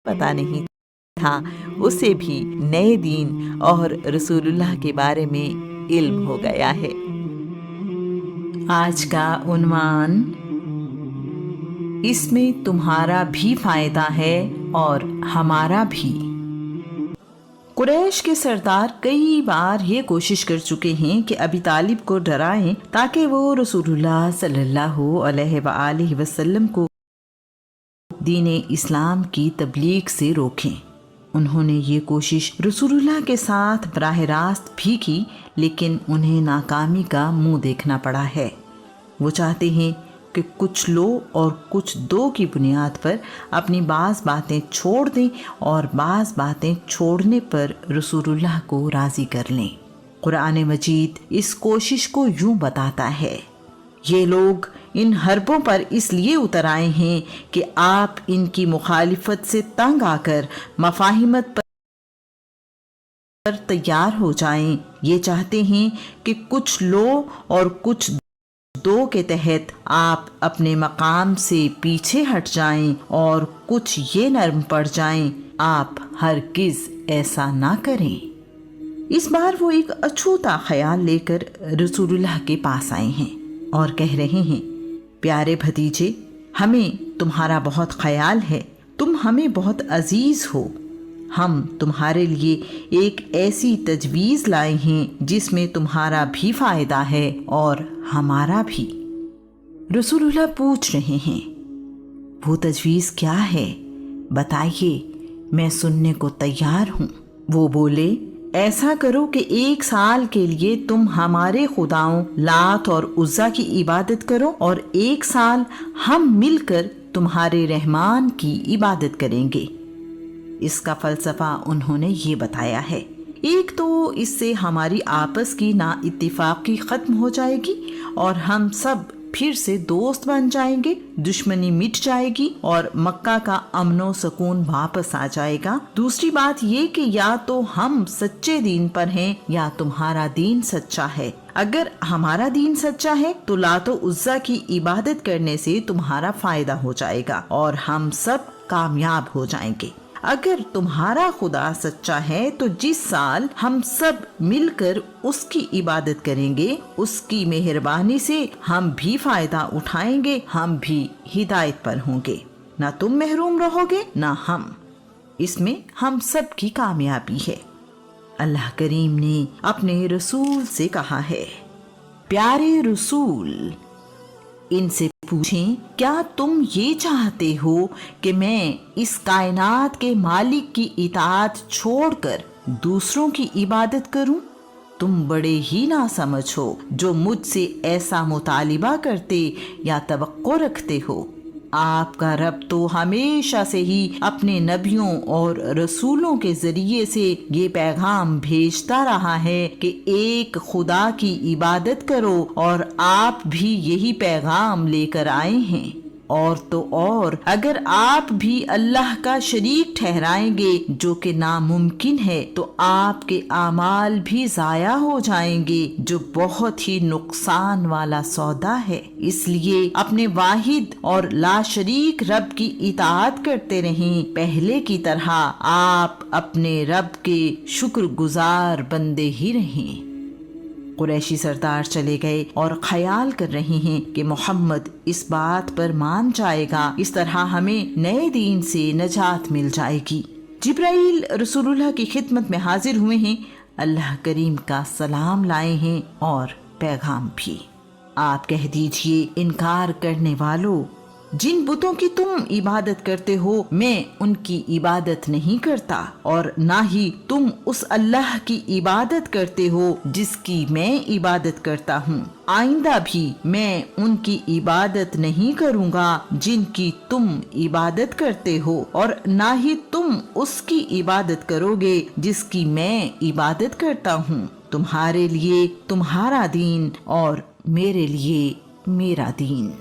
پتہ نہیں تھا اسے بھی نئے دین اور رسول اللہ کے بارے میں علم ہو گیا ہے۔ آج کا عنوان، اس میں تمہارا بھی فائدہ ہے اور ہمارا بھی۔ قریش کے سردار کئی بار یہ کوشش کر چکے ہیں کہ ابی طالب کو ڈرائیں تاکہ وہ رسول اللہ صلی اللہ علیہ وآلہ وسلم کو دین اسلام کی تبلیغ سے روکیں۔ انہوں نے یہ کوشش رسول اللہ کے ساتھ براہ راست بھی کی، لیکن انہیں ناکامی کا منہ دیکھنا پڑا ہے۔ وہ چاہتے ہیں کہ کچھ لو اور کچھ دو کی بنیاد پر اپنی بعض باتیں چھوڑ دیں اور بعض باتیں چھوڑنے پر رسول اللہ کو راضی کر لیں۔ قرآن مجید اس کوشش کو یوں بتاتا ہے، یہ لوگ ان حربوں پر اس لیے اتر آئے ہیں کہ آپ ان کی مخالفت سے تنگ آ کر مفاہمت پر تیار ہو جائیں۔ یہ چاہتے ہیں کہ کچھ لو اور کچھ دو کے تحت آپ اپنے مقام سے پیچھے ہٹ جائیں اور کچھ یہ نرم پڑ جائیں۔ آپ ہرگز ایسا نہ کریں۔ اس بار وہ ایک اچھوتا خیال لے کر رسول اللہ کے پاس آئے ہیں اور کہہ رہے ہیں، پیارے بھتیجے، ہمیں تمہارا بہت خیال ہے، تم ہمیں بہت عزیز ہو۔ ہم تمہارے لیے ایک ایسی تجویز لائے ہیں جس میں تمہارا بھی فائدہ ہے اور ہمارا بھی۔ رسول اللہ پوچھ رہے ہیں، وہ تجویز کیا ہے؟ بتائیے، میں سننے کو تیار ہوں۔ وہ بولے، ایسا کرو کہ 1 سال کے لیے تم ہمارے خداؤں لات اور عزا کی عبادت کرو اور 1 سال ہم مل کر تمہارے رحمان کی عبادت کریں گے۔ اس کا فلسفہ انہوں نے یہ بتایا ہے، ایک تو اس سے ہماری آپس کی نا اتفاقی ختم ہو جائے گی اور ہم سب پھر سے دوست بن جائیں گے، دشمنی مٹ جائے گی اور مکہ کا امن و سکون واپس آ جائے گا۔ دوسری بات یہ کہ یا تو ہم سچے دین پر ہیں یا تمہارا دین سچا ہے۔ اگر ہمارا دین سچا ہے تو لات و عزا کی عبادت کرنے سے تمہارا فائدہ ہو جائے گا اور ہم سب کامیاب ہو جائیں گے۔ اگر تمہارا خدا سچا ہے تو جس سال ہم سب مل کر اس کی عبادت کریں گے، اس کی مہربانی سے ہم بھی فائدہ اٹھائیں گے، ہم بھی ہدایت پر ہوں گے، نہ تم محروم رہو گے نہ ہم۔ اس میں ہم سب کی کامیابی ہے۔ اللہ کریم نے اپنے رسول سے کہا ہے، پیارے رسول، ان سے پوچھیں، کیا تم یہ چاہتے ہو کہ میں اس کائنات کے مالک کی اطاعت چھوڑ کر دوسروں کی عبادت کروں؟ تم بڑے ہی ناسمجھ ہو جو مجھ سے ایسا مطالبہ کرتے یا توقع رکھتے ہو۔ آپ کا رب تو ہمیشہ سے ہی اپنے نبیوں اور رسولوں کے ذریعے سے یہ پیغام بھیجتا رہا ہے کہ ایک خدا کی عبادت کرو، اور آپ بھی یہی پیغام لے کر آئے ہیں۔ اور تو اور اگر آپ بھی اللہ کا شریک ٹھہرائیں گے جو کہ ناممکن ہے تو آپ کے اعمال بھی ضائع ہو جائیں گے، جو بہت ہی نقصان والا سودا ہے۔ اس لیے اپنے واحد اور لا شریک رب کی اطاعت کرتے رہیں، پہلے کی طرح آپ اپنے رب کے شکر گزار بندے ہی رہیں۔ قریشی سردار چلے گئے اور خیال کر رہے ہیں کہ محمد اس بات پر مان جائے گا، اس طرح ہمیں نئے دین سے نجات مل جائے گی۔ جبرائیل رسول اللہ کی خدمت میں حاضر ہوئے ہیں، اللہ کریم کا سلام لائے ہیں اور پیغام بھی۔ آپ کہہ دیجئے، انکار کرنے والو، جن بتوں کی تم عبادت کرتے ہو میں ان کی عبادت نہیں کرتا، اور نہ ہی تم اس اللہ کی عبادت کرتے ہو جس کی میں عبادت کرتا ہوں۔ آئندہ بھی میں ان کی عبادت نہیں کروں گا جن کی تم عبادت کرتے ہو، اور نہ ہی تم اس کی عبادت کرو گے جس کی میں عبادت کرتا ہوں۔ تمہارے لیے تمہارا دین اور میرے لیے میرا دین۔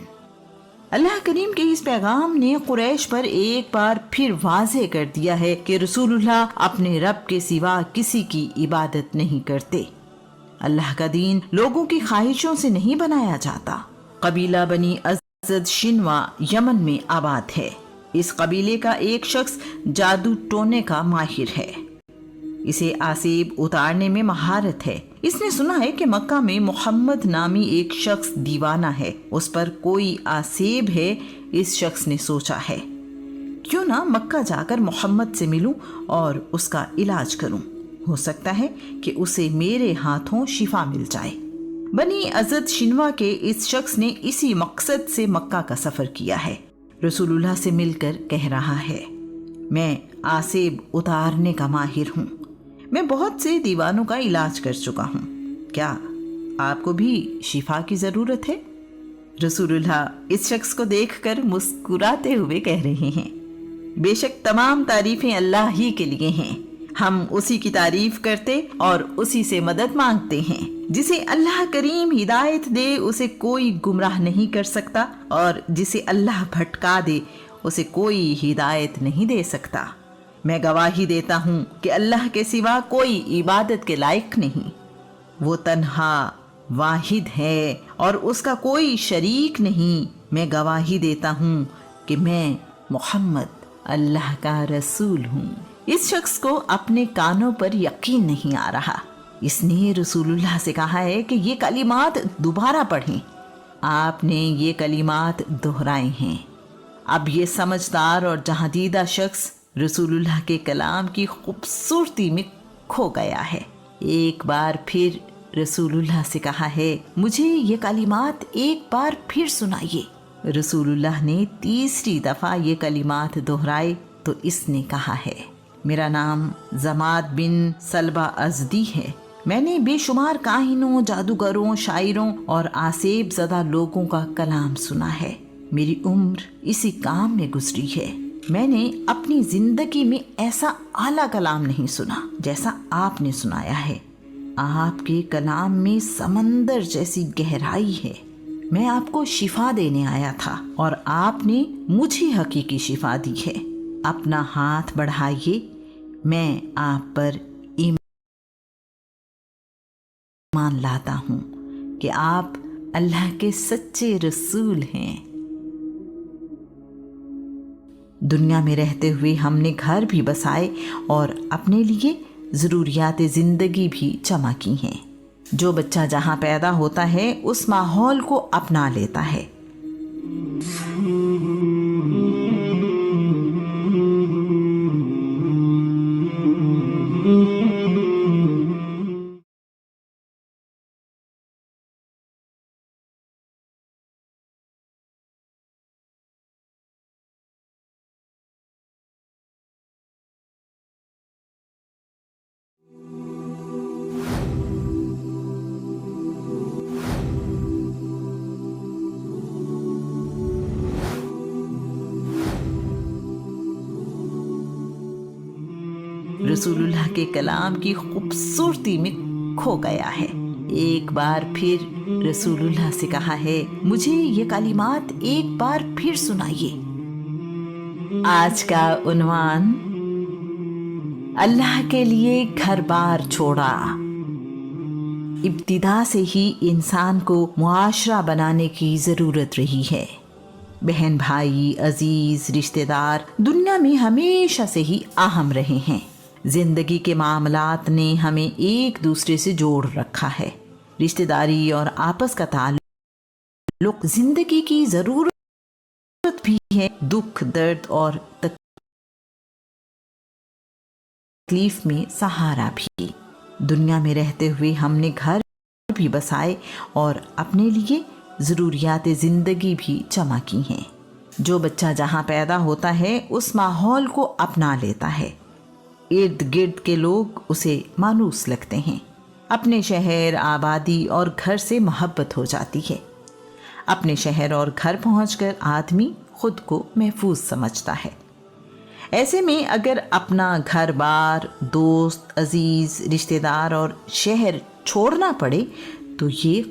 اللہ کریم کے اس پیغام نے قریش پر ایک بار پھر واضح کر دیا ہے کہ رسول اللہ اپنے رب کے سوا کسی کی عبادت نہیں کرتے۔ اللہ کا دین لوگوں کی خواہشوں سے نہیں بنایا جاتا۔ قبیلہ بنی اسد شنوا یمن میں آباد ہے۔ اس قبیلے کا ایک شخص جادو ٹونے کا ماہر ہے، اسے آسیب اتارنے میں مہارت ہے۔ اس نے سنا ہے کہ مکہ میں محمد نامی ایک شخص دیوانہ ہے، اس پر کوئی آسیب ہے۔ اس شخص نے سوچا ہے کیوں نہ مکہ جا کر محمد سے ملوں اور اس کا علاج کروں، ہو سکتا ہے کہ اسے میرے ہاتھوں شفا مل جائے۔ بنی ازد شنوا کے اس شخص نے اسی مقصد سے مکہ کا سفر کیا ہے۔ رسول اللہ سے مل کر کہہ رہا ہے، میں آسیب اتارنے کا ماہر ہوں، میں بہت سے دیوانوں کا علاج کر چکا ہوں، کیا آپ کو بھی شفا کی ضرورت ہے؟ رسول اللہ اس شخص کو دیکھ کر مسکراتے ہوئے کہہ رہے ہیں، بے شک تمام تعریفیں اللہ ہی کے لیے ہیں، ہم اسی کی تعریف کرتے اور اسی سے مدد مانگتے ہیں۔ جسے اللہ کریم ہدایت دے اسے کوئی گمراہ نہیں کر سکتا، اور جسے اللہ بھٹکا دے اسے کوئی ہدایت نہیں دے سکتا۔ میں گواہی دیتا ہوں کہ اللہ کے سوا کوئی عبادت کے لائق نہیں، وہ تنہا واحد ہے اور اس کا کوئی شریک نہیں۔ میں گواہی دیتا ہوں کہ میں محمد اللہ کا رسول ہوں۔ اس شخص کو اپنے کانوں پر یقین نہیں آ رہا۔ اس نے رسول اللہ سے کہا ہے کہ یہ کلمات دوبارہ پڑھیں۔ آپ نے یہ کلمات دہرائے ہیں۔ اب یہ سمجھدار اور جہاندیدہ شخص رسول اللہ کے کلام کی خوبصورتی میں کھو گیا ہے۔ ایک بار پھر رسول اللہ سے کہا ہے، مجھے یہ کلمات ایک بار پھر سنائیے۔ رسول اللہ نے تیسری دفعہ یہ کلمات دہرائے تو اس نے کہا ہے، میرا نام زماد بن سلبہ ازدی ہے، میں نے بے شمار کاہنوں، جادوگروں، شاعروں اور آسیب زدہ لوگوں کا کلام سنا ہے، میری عمر اسی کام میں گزری ہے۔ میں نے اپنی زندگی میں ایسا اعلیٰ کلام نہیں سنا جیسا آپ نے سنایا ہے۔ آپ کے کلام میں سمندر جیسی گہرائی ہے۔ میں آپ کو شفا دینے آیا تھا اور آپ نے مجھے حقیقی شفا دی ہے۔ اپنا ہاتھ بڑھائیے، میں آپ پر ایمان لاتا ہوں کہ آپ اللہ کے سچے رسول ہیں۔ دنیا میں رہتے ہوئے ہم نے گھر بھی بسائے اور اپنے لیے ضروریات زندگی بھی جمع کی ہیں۔ جو بچہ جہاں پیدا ہوتا ہے اس ماحول کو اپنا لیتا ہے۔ رسول اللہ کے کلام کی خوبصورتی میں کھو گیا ہے۔ ایک بار پھر رسول اللہ سے کہا ہے، مجھے یہ کلمات ایک بار پھر سنائیے۔ آج کا عنوان، اللہ کے لیے گھر بار چھوڑا۔ ابتدا سے ہی انسان کو معاشرہ بنانے کی ضرورت رہی ہے۔ بہن بھائی، عزیز، رشتہ دار دنیا میں ہمیشہ سے ہی اہم رہے ہیں۔ زندگی کے معاملات نے ہمیں ایک دوسرے سے جوڑ رکھا ہے۔ رشتہ داری اور آپس کا تعلق زندگی کی ضرورت بھی ہے، دکھ، درد اور تکلیف میں سہارا بھی۔ دنیا میں رہتے ہوئے ہم نے گھر بھی بسائے اور اپنے لیے ضروریات زندگی بھی جمع کی ہیں۔ جو بچہ جہاں پیدا ہوتا ہے اس ماحول کو اپنا لیتا ہے۔ ارد گرد کے لوگ اسے مانوس لگتے ہیں۔ اپنے شہر، آبادی اور گھر سے محبت ہو جاتی ہے۔ اپنے شہر اور گھر پہنچ کر آدمی خود کو محفوظ سمجھتا ہے۔ ایسے میں اگر اپنا گھر بار، دوست، عزیز، رشتہ دار اور شہر چھوڑنا پڑے تو یہ